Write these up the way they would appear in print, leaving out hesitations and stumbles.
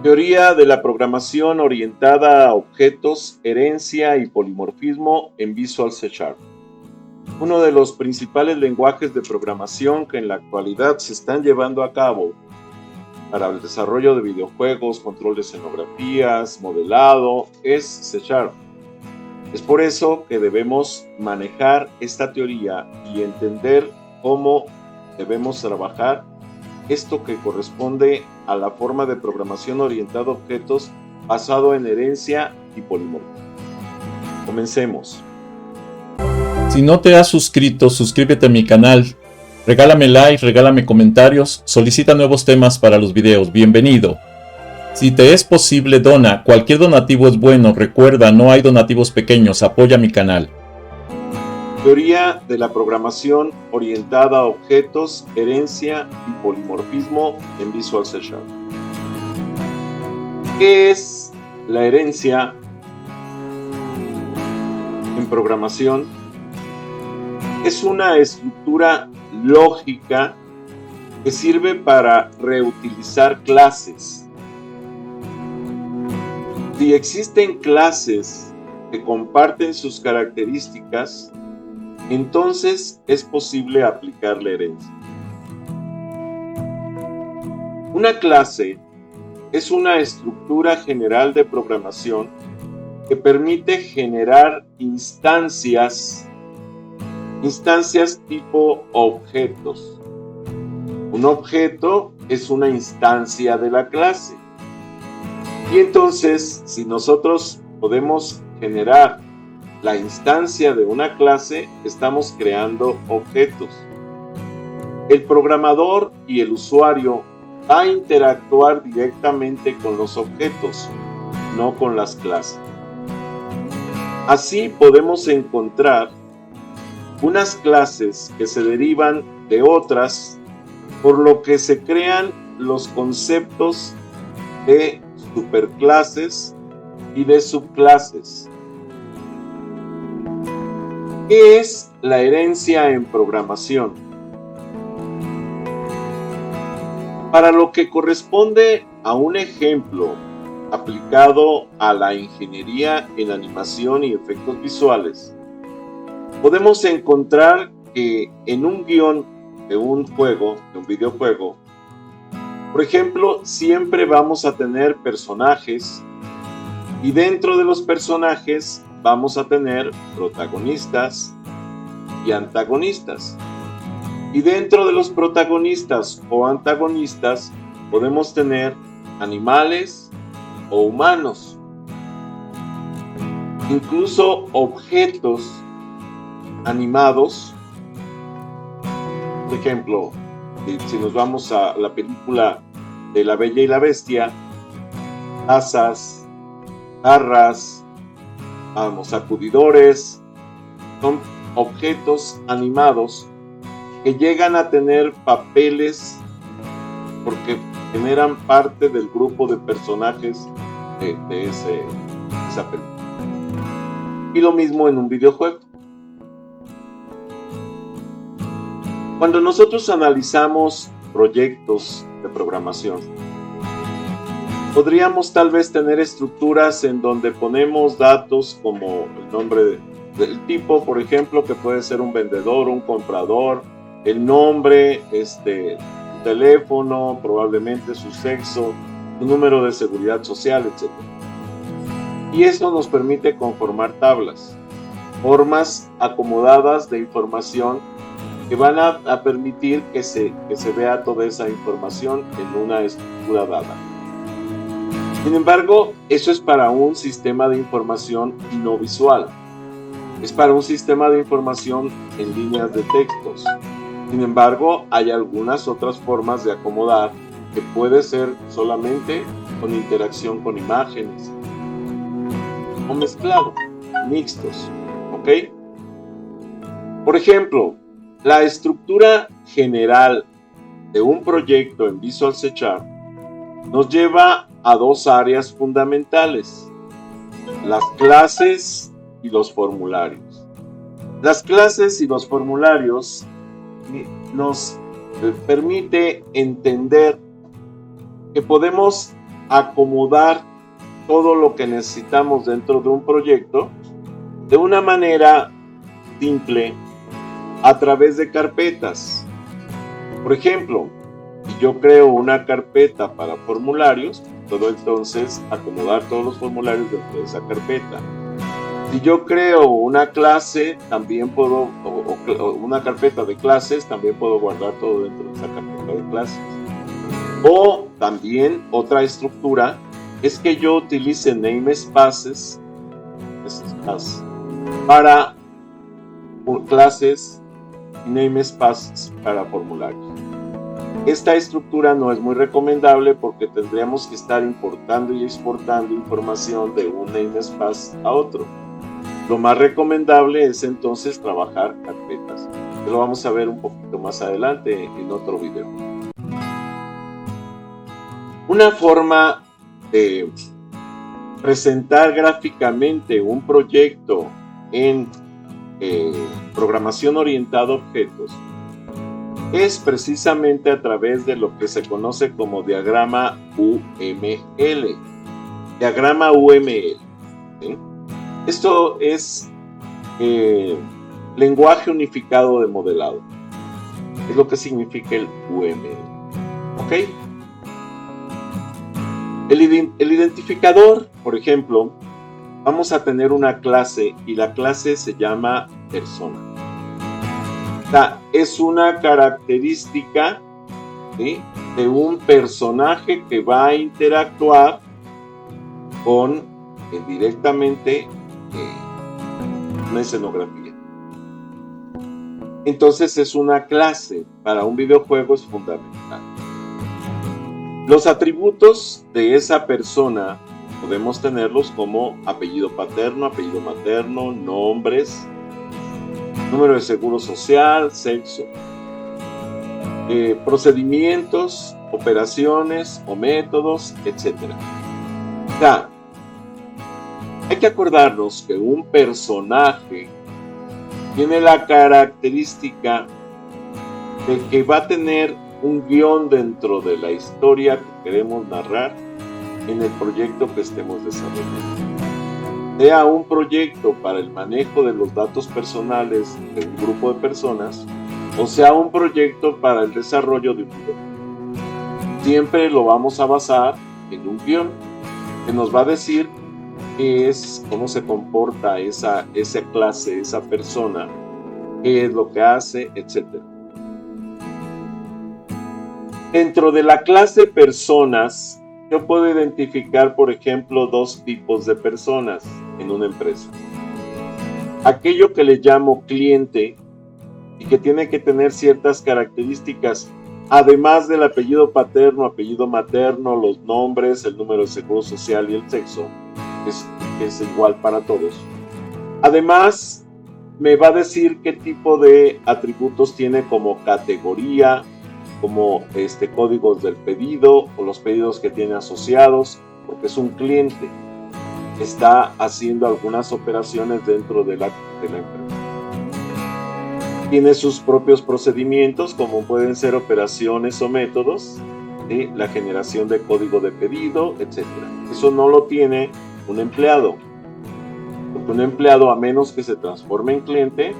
Teoría de la programación orientada a objetos, herencia y polimorfismo en Visual C#. Uno de los principales lenguajes de programación que en la actualidad se están llevando a cabo para el desarrollo de videojuegos, control de escenografías, modelado, es C#. Es por eso que debemos manejar esta teoría y entender cómo debemos trabajar esto que corresponde a la forma de programación orientada a objetos basado en herencia y polimorfismo. Comencemos. Si no te has suscrito, suscríbete a mi canal, regálame like, regálame comentarios, solicita nuevos temas para los videos, bienvenido. Si te es posible, dona, cualquier donativo es bueno, recuerda, no hay donativos pequeños, apoya mi canal. Teoría de la programación orientada a objetos, herencia y polimorfismo en Visual C#. ¿Qué es la herencia en programación? Es una estructura lógica que sirve para reutilizar clases. Si existen clases que comparten sus características, entonces es posible aplicar la herencia. Una clase es una estructura general de programación que permite generar instancias tipo objetos. Un objeto es una instancia de la clase. Y entonces, si nosotros podemos generar la instancia de una clase, estamos creando objetos. El programador y el usuario va a interactuar directamente con los objetos, no con las clases. Así podemos encontrar unas clases que se derivan de otras, por lo que se crean los conceptos de superclases y de subclases. ¿Qué es la herencia en programación? Para lo que corresponde a un ejemplo aplicado a la ingeniería en animación y efectos visuales, podemos encontrar que en un guión de un videojuego, por ejemplo, siempre vamos a tener personajes y dentro de los personajes vamos a tener protagonistas y antagonistas. Y dentro de los protagonistas o antagonistas podemos tener animales o humanos. Incluso objetos animados. Por ejemplo, si nos vamos a la película de La Bella y la Bestia, tazas, jarras, sacudidores, son objetos animados que llegan a tener papeles porque generan parte del grupo de personajes de esa película. Y lo mismo en un videojuego. Cuando nosotros analizamos proyectos de programación, podríamos tal vez tener estructuras en donde ponemos datos como el nombre del tipo, por ejemplo, que puede ser un vendedor, un comprador, el nombre, su teléfono, probablemente su sexo, su número de seguridad social, etc. Y eso nos permite conformar tablas, formas acomodadas de información que van a permitir que se vea toda esa información en una estructura dada. Sin embargo, eso es para un sistema de información no visual. Es para un sistema de información en líneas de textos. Sin embargo, hay algunas otras formas de acomodar que puede ser solamente con interacción con imágenes o mezclado, mixtos, ¿ok? Por ejemplo, la estructura general de un proyecto en Visual C# nos lleva a dos áreas fundamentales: las clases y los formularios. Las clases y los formularios nos permite entender que podemos acomodar todo lo que necesitamos dentro de un proyecto de una manera simple a través de carpetas. Por ejemplo, si yo creo una carpeta para formularios, puedo entonces acomodar todos los formularios dentro de esa carpeta. Si yo creo una clase, también puedo, o una carpeta de clases, también puedo guardar todo dentro de esa carpeta de clases. O también otra estructura es que yo utilice namespaces para clases y namespaces para formularios. Esta estructura no es muy recomendable porque tendríamos que estar importando y exportando información de un namespace a otro. Lo más recomendable es entonces trabajar carpetas. Lo vamos a ver un poquito más adelante en otro video. Una forma de presentar gráficamente un proyecto en programación orientada a objetos es precisamente a través de lo que se conoce como diagrama UML. Diagrama UML, ¿sí? Esto es lenguaje unificado de modelado. Es lo que significa el UML. ¿Ok? El identificador, por ejemplo, vamos a tener una clase y la clase se llama persona. O sea, es una característica, ¿sí?, de un personaje que va a interactuar con directamente una escenografía. Entonces es una clase. Para un videojuego es fundamental. Los atributos de esa persona podemos tenerlos como apellido paterno, apellido materno, nombres, número de seguro social, sexo, procedimientos, operaciones o métodos, etc. O sea, hay que acordarnos que un personaje tiene la característica de que va a tener un guión dentro de la historia que queremos narrar en el proyecto que estemos desarrollando. Sea un proyecto para el manejo de los datos personales de un grupo de personas o sea un proyecto para el desarrollo de un videojuego. Siempre lo vamos a basar en un guión que nos va a decir qué es, cómo se comporta esa clase, esa persona, qué es lo que hace, etc. Dentro de la clase personas, yo puedo identificar, por ejemplo, dos tipos de personas en una empresa. Aquello que le llamo cliente y que tiene que tener ciertas características, además del apellido paterno, apellido materno, los nombres, el número de seguro social y el sexo, es igual para todos. Además, me va a decir qué tipo de atributos tiene como categoría, como códigos del pedido o los pedidos que tiene asociados, porque es un cliente que está haciendo algunas operaciones dentro de la empresa. Tiene sus propios procedimientos, como pueden ser operaciones o métodos, ¿sí?, la generación de código de pedido, etc. Eso no lo tiene un empleado, porque un empleado, a menos que se transforme en cliente,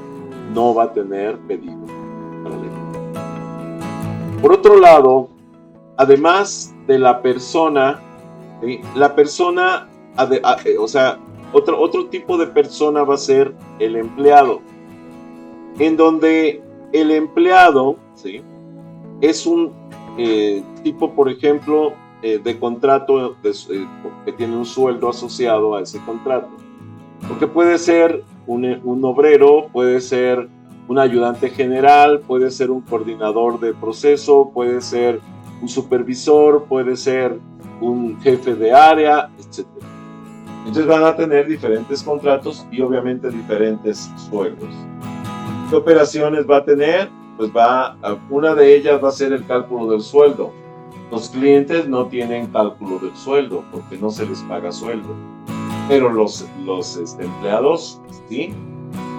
no va a tener pedido. Por otro lado, además de la persona, ¿sí?, la persona, o sea, otro tipo de persona va a ser el empleado, en donde el empleado, ¿sí?, es un tipo, por ejemplo, de contrato que tiene un sueldo asociado a ese contrato. Porque puede ser un obrero, puede ser un ayudante general, puede ser un coordinador de proceso, puede ser un supervisor, puede ser un jefe de área, etc. Entonces van a tener diferentes contratos y obviamente diferentes sueldos. ¿Qué operaciones va a tener? Pues una de ellas va a ser el cálculo del sueldo. Los clientes no tienen cálculo del sueldo porque no se les paga sueldo. Pero los empleados, sí,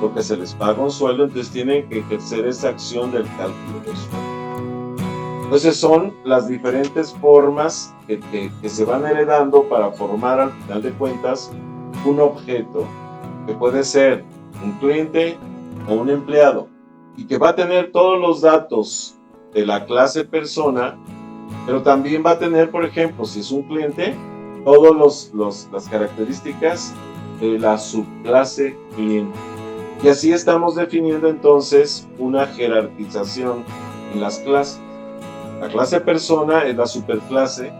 porque se les paga un sueldo, entonces tienen que ejercer esa acción del cálculo del sueldo. Entonces son las diferentes formas que se van heredando para formar al final de cuentas un objeto que puede ser un cliente o un empleado y que va a tener todos los datos de la clase persona, pero también va a tener, por ejemplo, si es un cliente, todas las características de la subclase cliente. Y así estamos definiendo entonces una jerarquización en las clases. La clase persona es la superclase,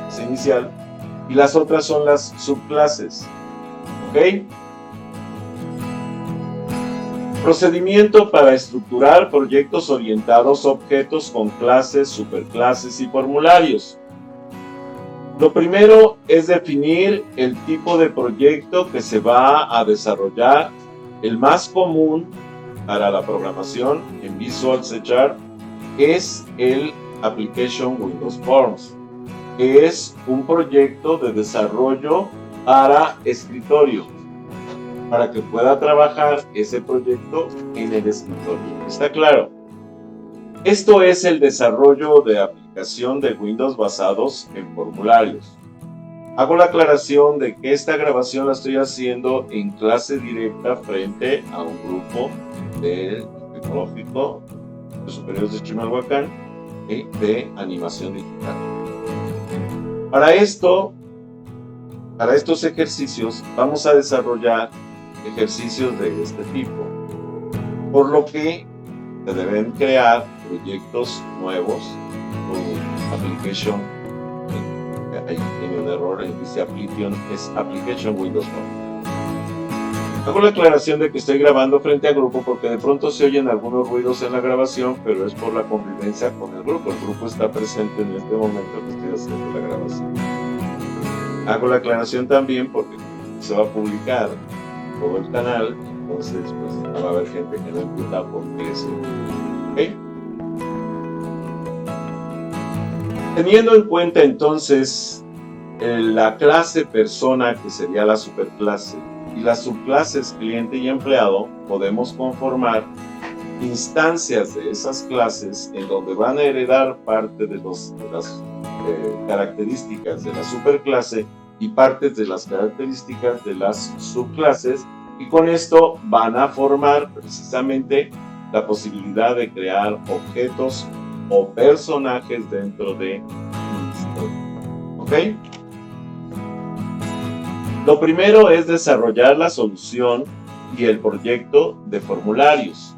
es inicial, y las otras son las subclases. ¿Ok? Procedimiento para estructurar proyectos orientados a objetos con clases, superclases y formularios. Lo primero es definir el tipo de proyecto que se va a desarrollar. El más común para la programación en Visual C# es el Application Windows Forms, que es un proyecto de desarrollo para escritorio, para que pueda trabajar ese proyecto en el escritorio. ¿Está claro? Esto es el desarrollo de aplicación de Windows basados en formularios. Hago la aclaración de que esta grabación la estoy haciendo en clase directa frente a un grupo del Tecnológico de Superiores de Chimalhuacán de animación digital. Para estos ejercicios vamos a desarrollar ejercicios de este tipo, por lo que se deben crear proyectos nuevos con application. Ahí tiene un error, dice application Windows Forms. Hago la aclaración de que estoy grabando frente al grupo porque de pronto se oyen algunos ruidos en la grabación, pero es por la convivencia con el grupo. El grupo está presente en este momento que estoy haciendo la grabación. Hago la aclaración también porque se va a publicar todo el canal, entonces pues va a haber gente que no entienda por qué eso. ¿Okay? Teniendo en cuenta entonces la clase persona, que sería la superclase, y las subclases cliente y empleado, podemos conformar instancias de esas clases en donde van a heredar parte de las características de la superclase y partes de las características de las subclases, y con esto van a formar precisamente la posibilidad de crear objetos o personajes dentro de una historia. ¿Ok? Lo primero es desarrollar la solución y el proyecto de formularios.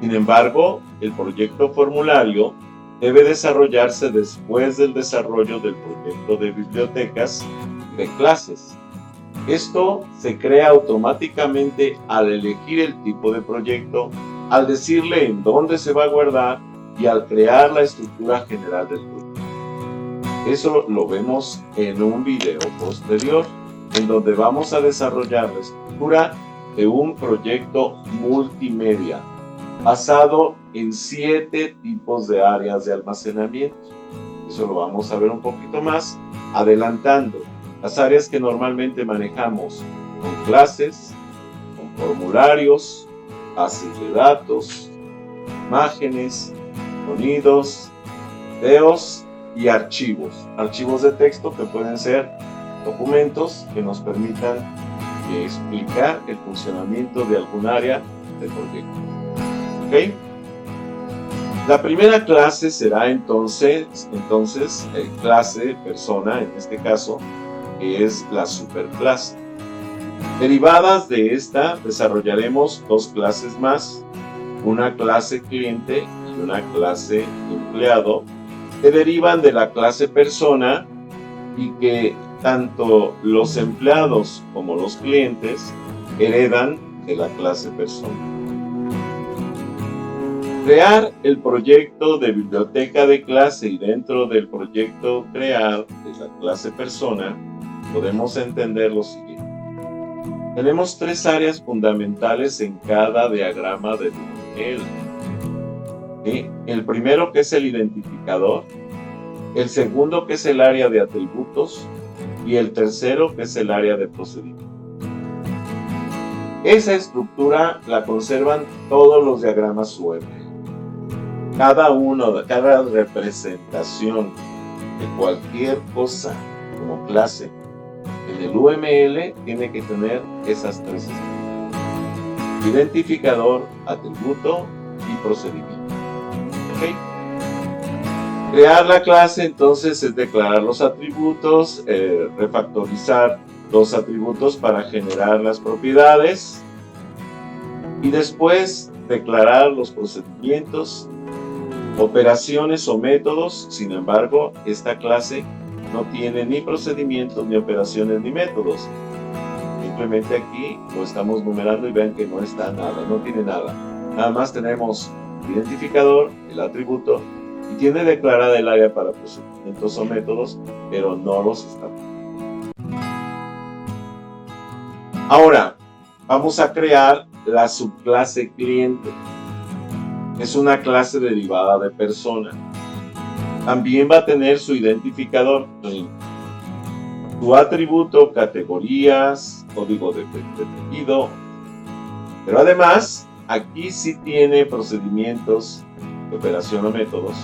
Sin embargo, el proyecto formulario debe desarrollarse después del desarrollo del proyecto de bibliotecas de clases. Esto se crea automáticamente al elegir el tipo de proyecto, al decirle en dónde se va a guardar y al crear la estructura general del proyecto. Eso lo vemos en un video posterior, en donde vamos a desarrollar la estructura de un proyecto multimedia basado en 7 tipos de áreas de almacenamiento. Eso lo vamos a ver un poquito más adelantando. Las áreas que normalmente manejamos con clases, con formularios, bases de datos, imágenes, sonidos, videos y archivos. Archivos de texto que pueden ser documentos que nos permitan explicar el funcionamiento de algún área del proyecto. ¿Ok? La primera clase será entonces clase persona, en este caso, que es la superclase. Derivadas de esta, desarrollaremos 2 clases más, una clase cliente y una clase empleado, que derivan de la clase persona y que tanto los empleados como los clientes heredan de la clase persona. Crear el proyecto de biblioteca de clase y dentro del proyecto crear de la clase persona, podemos entender lo siguiente. Tenemos 3 áreas fundamentales en cada diagrama de nivel. El primero, que es el identificador, el segundo, que es el área de atributos, y el tercero, que es el área de procedimiento. Esa estructura la conservan todos los diagramas UML. cada representación de cualquier cosa como clase en el UML tiene que tener esas tres estructuras: identificador, atributo y procedimiento. ¿Okay? Crear la clase entonces es declarar los atributos, refactorizar los atributos para generar las propiedades y después declarar los procedimientos, operaciones o métodos. Sin embargo, esta clase no tiene ni procedimientos, ni operaciones, ni métodos. Simplemente aquí lo estamos numerando y vean que no está nada, no tiene nada. Nada más tenemos el identificador, el atributo, y tiene declarada el área para procedimientos o métodos, pero no los está. Ahora, vamos a crear la subclase cliente. Es una clase derivada de persona. También va a tener su identificador, su atributo, categorías, código de pedido. Pero además, aquí sí tiene procedimientos de operación o métodos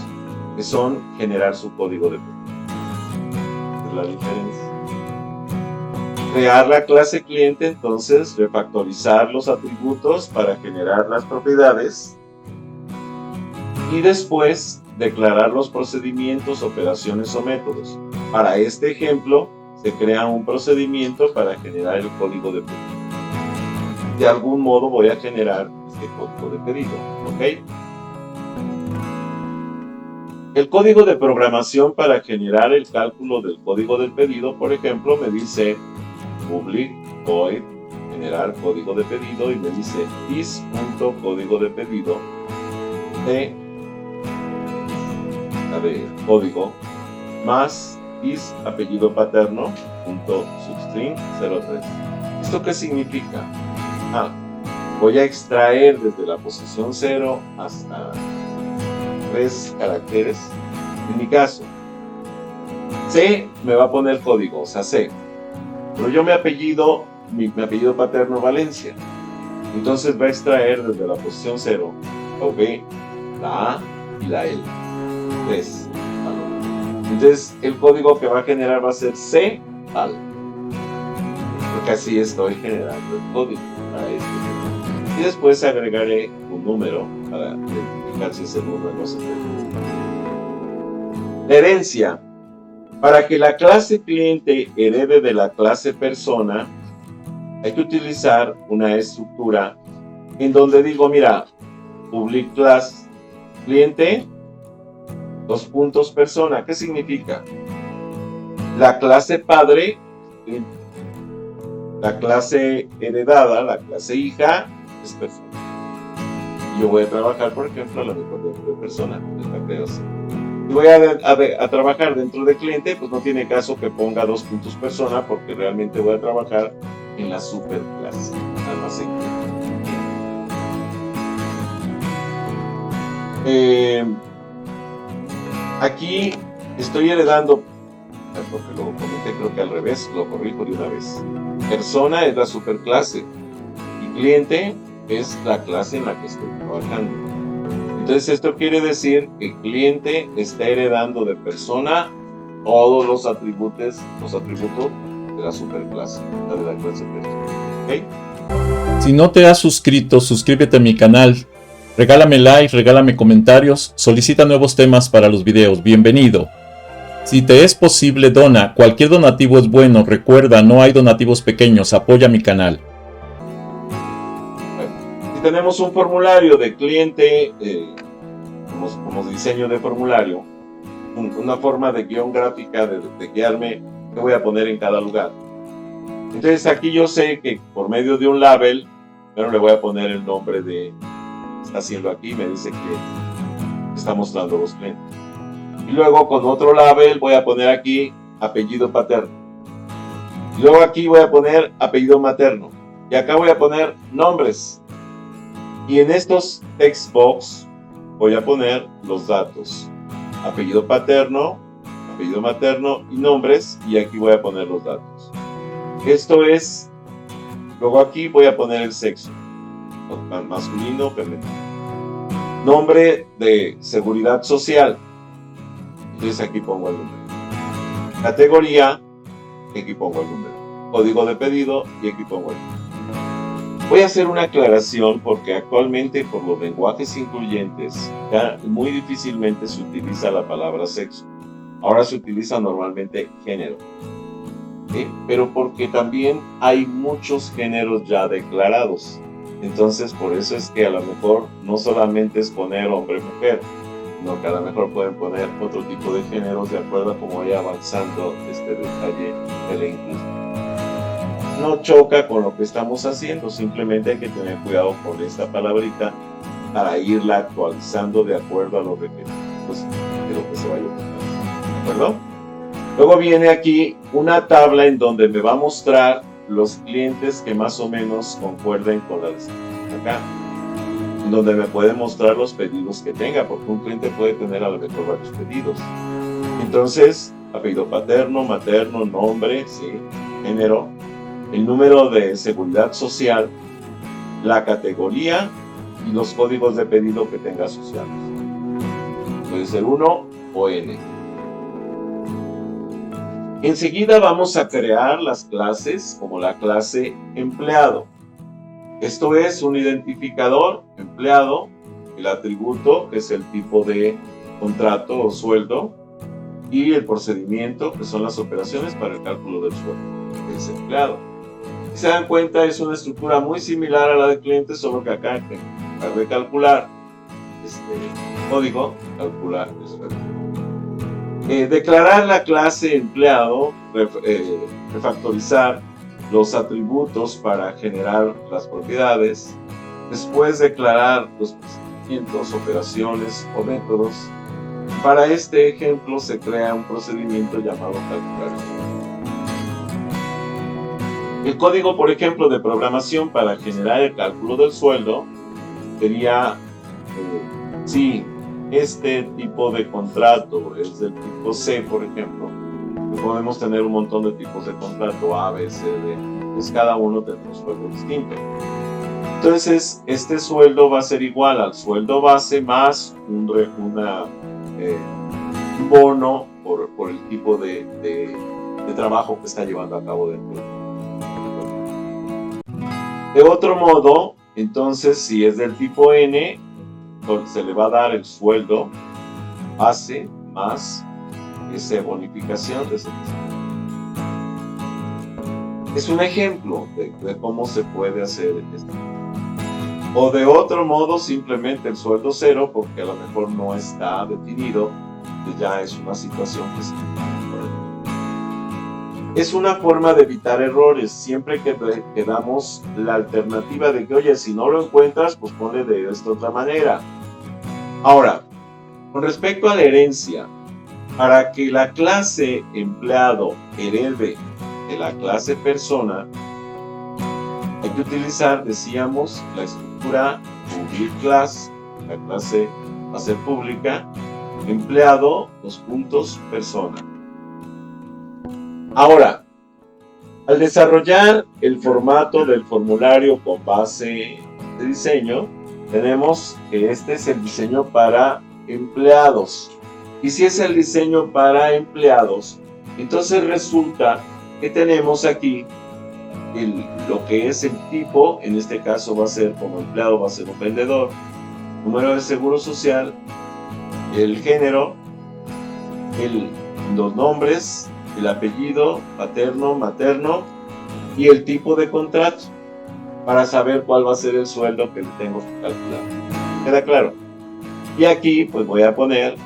que son generar su código de pedido. Esa es la diferencia. Crear la clase cliente, entonces refactorizar los atributos para generar las propiedades y después declarar los procedimientos, operaciones o métodos. Para este ejemplo, se crea un procedimiento para generar el código de pedido. De algún modo voy a generar este código de pedido, ¿ok? El código de programación para generar el cálculo del código del pedido, por ejemplo, me dice public void generar código de pedido y me dice is.código de pedido de código más is apellido paterno punto substring 03. ¿Esto qué significa? Voy a extraer desde la posición 0 hasta 3 caracteres. En mi caso, C me va a poner código, o sea, C. Pero yo mi apellido paterno Valencia. Entonces va a extraer desde la posición 0 la V, la A y la L. 3. Entonces el código que va a generar va a ser C al. Porque así estoy generando el código para este. Y después agregaré un número para identificar si es el 1 o no es el 2. La herencia. Para que la clase cliente herede de la clase persona, hay que utilizar una estructura en donde digo, mira, public class cliente, dos puntos persona. ¿Qué significa? La clase padre, la clase heredada, la clase hija, es persona. Yo voy a trabajar, por ejemplo, a lo mejor dentro de persona, y voy a trabajar dentro de cliente, pues no tiene caso que ponga dos puntos persona, porque realmente voy a trabajar en la superclase, almacén. Aquí estoy heredando, porque lo comenté creo que al revés, lo corrijo de una vez. Persona es la superclase y cliente es la clase en la que estoy trabajando. Entonces esto quiere decir que el cliente está heredando de persona todos los atributos de la superclase, de la clase persona. ¿Okay? Si no te has suscrito, suscríbete a mi canal. Regálame like, regálame comentarios, solicita nuevos temas para los videos. Bienvenido. Si te es posible, dona. Cualquier donativo es bueno. Recuerda, no hay donativos pequeños. Apoya mi canal. Tenemos un formulario de cliente, como diseño de formulario, una forma de guión gráfica de guiarme que voy a poner en cada lugar. Entonces aquí yo sé que por medio de un label, pero le voy a poner el nombre de, está haciendo aquí, me dice que está mostrando los clientes. Y luego con otro label voy a poner aquí apellido paterno. Y luego aquí voy a poner apellido materno. Y acá voy a poner nombres. Y en estos text box voy a poner los datos. Apellido paterno, apellido materno y nombres. Y aquí voy a poner los datos. Esto es, luego aquí voy a poner el sexo. Masculino, femenino. Nombre de seguridad social. Entonces aquí pongo el número. Categoría, y aquí pongo el número. Código de pedido, y aquí pongo el número. Voy a hacer una aclaración porque actualmente por los lenguajes incluyentes ya muy difícilmente se utiliza la palabra sexo. Ahora se utiliza normalmente género. ¿Sí? Pero porque también hay muchos géneros ya declarados. Entonces por eso es que a lo mejor no solamente es poner hombre-mujer, sino que a lo mejor pueden poner otro tipo de géneros de acuerdo a cómo vaya avanzando este detalle de la inclusión. No choca con lo que estamos haciendo, simplemente hay que tener cuidado con esta palabrita para irla actualizando de acuerdo a los requerimientos de lo que se vaya a utilizar. ¿De acuerdo? Luego viene aquí una tabla en donde me va a mostrar los clientes que más o menos concuerden con la descripción acá, en donde me puede mostrar los pedidos que tenga, porque un cliente puede tener a lo mejor varios pedidos. Entonces, apellido paterno, materno, nombre, ¿sí? Género, el número de seguridad social, la categoría y los códigos de pedido que tenga asociados. Puede ser 1 o N. Enseguida vamos a crear las clases como la clase empleado. Esto es un identificador, empleado, el atributo, que es el tipo de contrato o sueldo, y el procedimiento, que son las operaciones para el cálculo del sueldo, que es empleado. Si se dan cuenta, es una estructura muy similar a la de cliente, solo que acá, en lugar de calcular código, calcular el sueldo. Declarar la clase empleado, refactorizar los atributos para generar las propiedades, después declarar los procedimientos, operaciones o métodos. Para este ejemplo se crea un procedimiento llamado calcular. El código, por ejemplo, de programación para generar el cálculo del sueldo sería si este tipo de contrato es del tipo C, por ejemplo, podemos tener un montón de tipos de contrato, A, B, C, D, pues cada uno tendrá un sueldo distinto. Entonces, este sueldo va a ser igual al sueldo base más un bono por el tipo de trabajo que está llevando a cabo dentro. De otro modo, entonces, si es del tipo N, se le va a dar el sueldo base más esa bonificación de servicio. Es un ejemplo de cómo se puede hacer esto. O de otro modo, simplemente el sueldo cero, porque a lo mejor no está definido, que ya es una situación que se... Es una forma de evitar errores, siempre que damos la alternativa de que, oye, si no lo encuentras, pues ponle de esta otra manera. Ahora, con respecto a la herencia, para que la clase empleado herede de la clase persona, hay que utilizar, decíamos, la estructura public class, la clase va a ser pública, empleado, los puntos, persona. Ahora, al desarrollar el formato del formulario con base de diseño, tenemos que este es el diseño para empleados. Y si es el diseño para empleados, entonces resulta que tenemos aquí lo que es el tipo, en este caso va a ser como empleado, va a ser un vendedor, número de seguro social, el género, los nombres, el apellido, paterno, materno y el tipo de contrato para saber cuál va a ser el sueldo que le tengo que calcular. ¿Queda claro? Y aquí pues voy a poner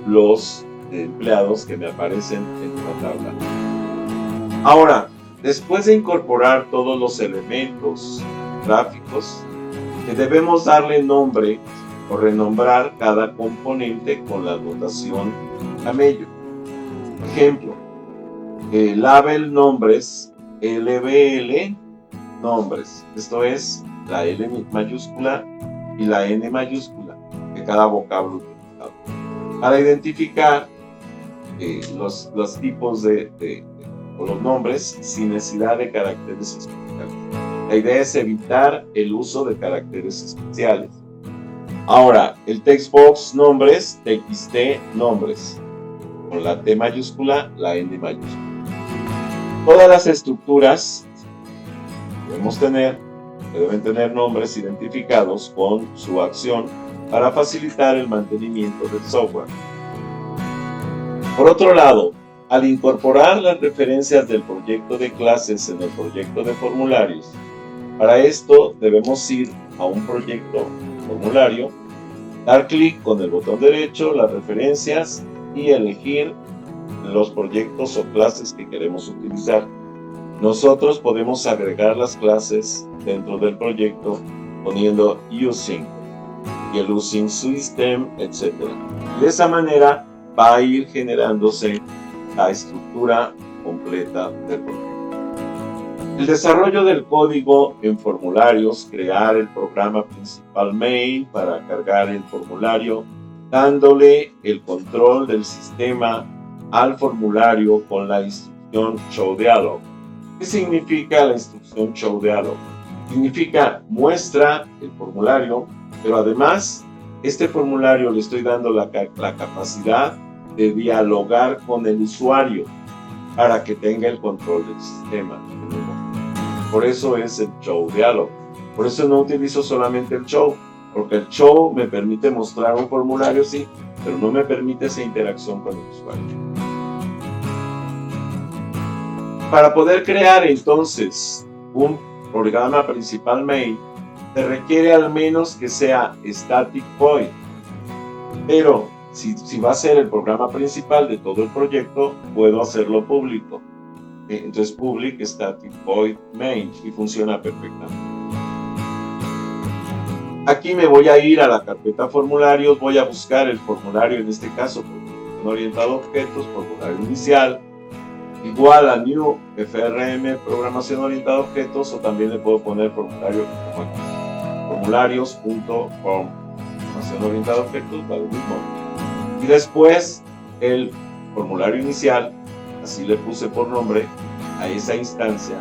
los empleados que me aparecen en la tabla. Ahora, después de incorporar todos los elementos gráficos, debemos darle nombre o renombrar cada componente con la notación camello. Ejemplo, label nombres, LBL nombres. Esto es la L mayúscula y la N mayúscula de cada vocablo utilizado. Para identificar los tipos o los nombres sin necesidad de caracteres especiales. La idea es evitar el uso de caracteres especiales. Ahora, el textbox nombres, txt nombres, con la T mayúscula, la N mayúscula. Todas las estructuras deben tener nombres identificados con su acción para facilitar el mantenimiento del software. Por otro lado, al incorporar las referencias del proyecto de clases en el proyecto de formularios, para esto debemos ir a un proyecto formulario, dar clic con el botón derecho, las referencias y elegir los proyectos o clases que queremos utilizar. Nosotros podemos agregar las clases dentro del proyecto poniendo using y el using system, etc. De esa manera va a ir generándose la estructura completa del proyecto. El desarrollo del código en formularios, crear el programa principal main para cargar el formulario, dándole el control del sistema al formulario con la instrucción show dialog. ¿Qué significa la instrucción show dialog? Significa muestra el formulario, pero además este formulario le estoy dando la capacidad de dialogar con el usuario para que tenga el control del sistema. Por eso es el show dialog. Por eso no utilizo solamente el show, porque el show me permite mostrar un formulario, sí, pero no me permite esa interacción con el usuario. Para poder crear entonces un programa principal main, se requiere al menos que sea static void. Pero si va a ser el programa principal de todo el proyecto, puedo hacerlo público. Entonces public static void main y funciona perfectamente. Aquí me voy a ir a la carpeta formularios, voy a buscar el formulario, en este caso orientado a objetos, formulario inicial, igual a new frm programación orientada a objetos, o también le puedo poner formularios.form programación orientada a objetos, para lo mismo. Y después el formulario inicial, así le puse por nombre a esa instancia.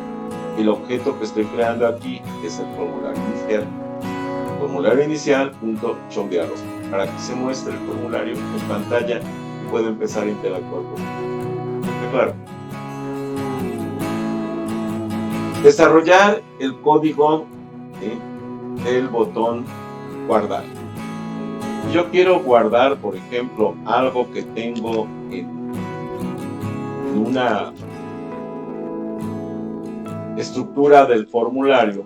El objeto que estoy creando aquí es el formulario inicial. Formulario inicial.showDialog, para que se muestre el formulario en pantalla y pueda empezar a interactuar con él. ¿Está claro? Desarrollar el código del botón guardar. Yo quiero guardar, por ejemplo, algo que tengo en una estructura del formulario.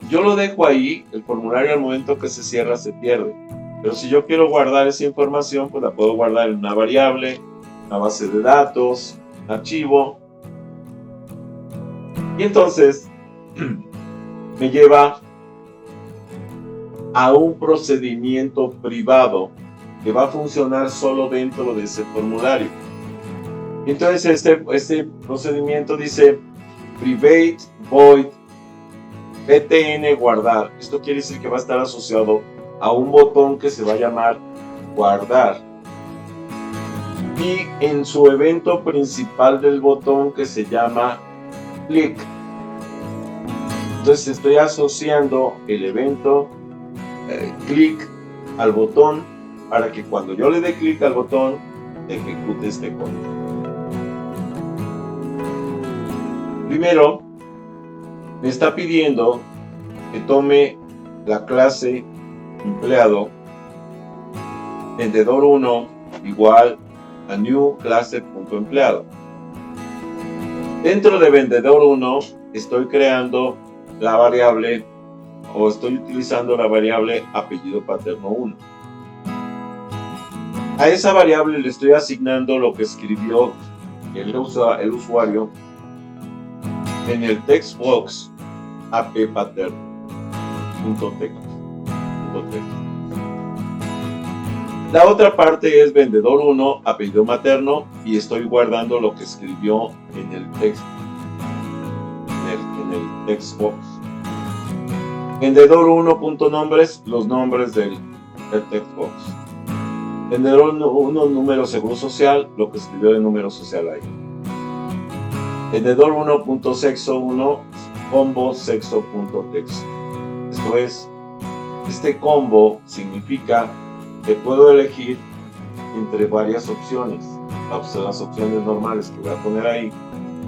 Yo lo dejo ahí, el formulario al momento que se cierra se pierde. Pero si yo quiero guardar esa información, pues la puedo guardar en una variable, una base de datos, un archivo. Y entonces me lleva a un procedimiento privado que va a funcionar solo dentro de ese formulario. Entonces este procedimiento dice private void btn guardar. Esto quiere decir que va a estar asociado a un botón que se va a llamar guardar, y en su evento principal del botón que se llama click. Entonces estoy asociando el evento click al botón para que cuando yo le dé clic al botón ejecute este código. Primero me está pidiendo que tome la clase empleado vendedor1 igual a new clase.empleado. Dentro de vendedor1 estoy creando la variable, o estoy utilizando la variable apellido paterno 1. A esa variable le estoy asignando lo que escribió el usuario en el text box apppattern.text. La otra parte es vendedor 1 apellido materno, y estoy guardando lo que escribió en el text box. Vendedor 1.nombres, los nombres del text box. Vendedor 1 número seguro social, lo que escribió de número social ahí. Vendedor 1.sexo 1 combo sexo.text. Esto es Este combo significa que puedo elegir entre varias opciones. Las opciones normales que voy a poner ahí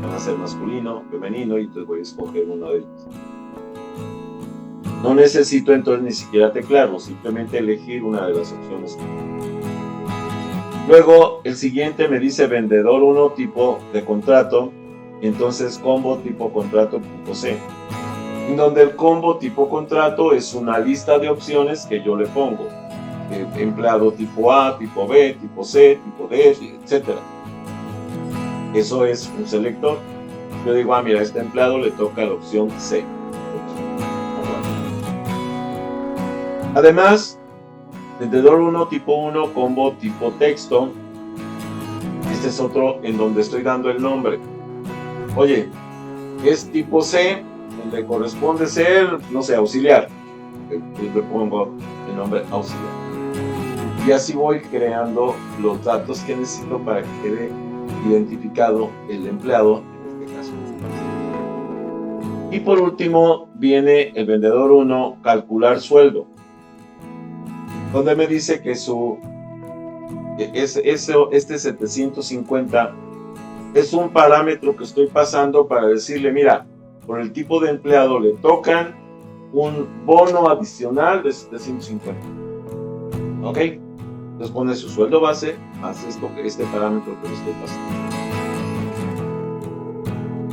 van a ser masculino, femenino, y entonces voy a escoger una de ellas. No necesito entonces ni siquiera teclarlo, simplemente elegir una de las opciones. Luego el siguiente me dice vendedor 1 tipo de contrato, y entonces combo tipo contrato punto C, en donde el combo tipo contrato es una lista de opciones que yo le pongo. Empleado tipo A, tipo B, tipo C, tipo D, etc. Eso es un selector. Yo digo, mira, a este empleado le toca la opción C. Además, vendedor 1 tipo 1, combo tipo texto. Este es otro en donde estoy dando el nombre. Oye, es tipo C, donde corresponde ser, no sé, auxiliar. Yo le pongo el nombre auxiliar. Y así voy creando los datos que necesito para que quede identificado el empleado, en este caso. Y por último viene el vendedor 1, calcular sueldo, donde me dice que este 750 es un parámetro que estoy pasando para decirle, mira, por el tipo de empleado le tocan un bono adicional de 750. ¿Ok? Entonces pone su sueldo base más este parámetro que le estoy pasando.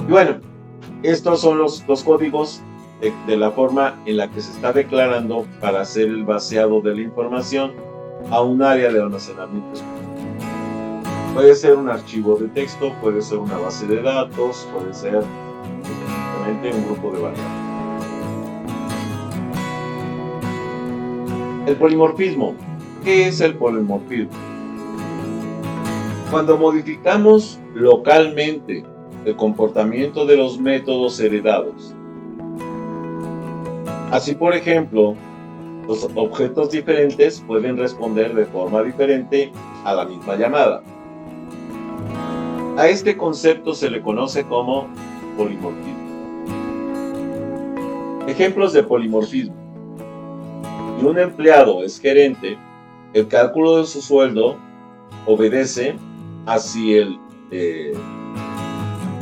Y bueno, estos son los códigos de la forma en la que se está declarando para hacer el vaciado de la información a un área de almacenamiento. Puede ser un archivo de texto, puede ser una base de datos, puede ser simplemente un grupo de variables. El polimorfismo. ¿Qué es el polimorfismo? Cuando modificamos localmente el comportamiento de los métodos heredados. Así, por ejemplo, los objetos diferentes pueden responder de forma diferente a la misma llamada. A este concepto se le conoce como polimorfismo. Ejemplos de polimorfismo. Si un empleado es gerente, el cálculo de su sueldo obedece a si el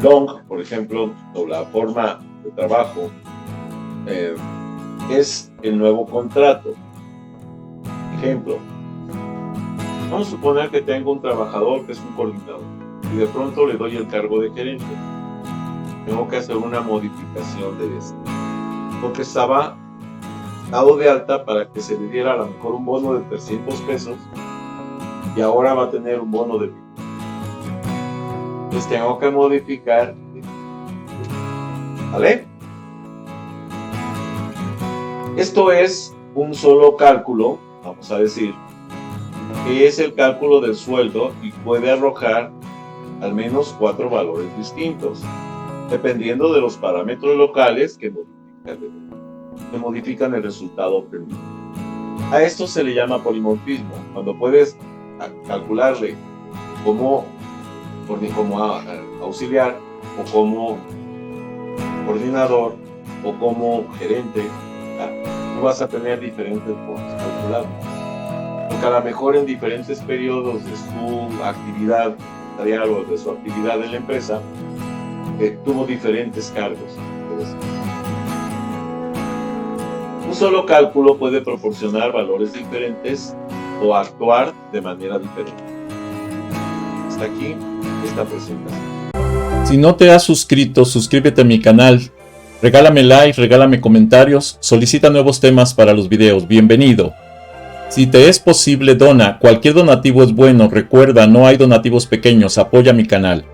long, por ejemplo, o la forma de trabajo, es el nuevo contrato. Ejemplo, vamos a suponer que tengo un trabajador que es un coordinador y de pronto le doy el cargo de gerente. Tengo que hacer una modificación de esto, porque estaba dado de alta para que se le diera a lo mejor un bono de 300 pesos y ahora va a tener un bono de 1000. Entonces tengo que modificar, ¿vale? Esto es un solo cálculo, vamos a decir, que es el cálculo del sueldo y puede arrojar al menos 4 valores distintos, dependiendo de los parámetros locales que modifican el resultado obtenido. A esto se le llama polimorfismo, cuando puedes calcularle como auxiliar, o como coordinador, o como gerente. Tú vas a tener diferentes formas calculadas, porque a lo mejor en diferentes periodos de su actividad empresarial o de su actividad en la empresa tuvo diferentes cargos. Un solo cálculo puede proporcionar valores diferentes o actuar de manera diferente. Hasta aquí esta presentación. Si no te has suscrito, suscríbete a mi canal. Regálame like, regálame comentarios, solicita nuevos temas para los videos. Bienvenido. Si te es posible, dona. Cualquier donativo es bueno. Recuerda, no hay donativos pequeños. Apoya mi canal.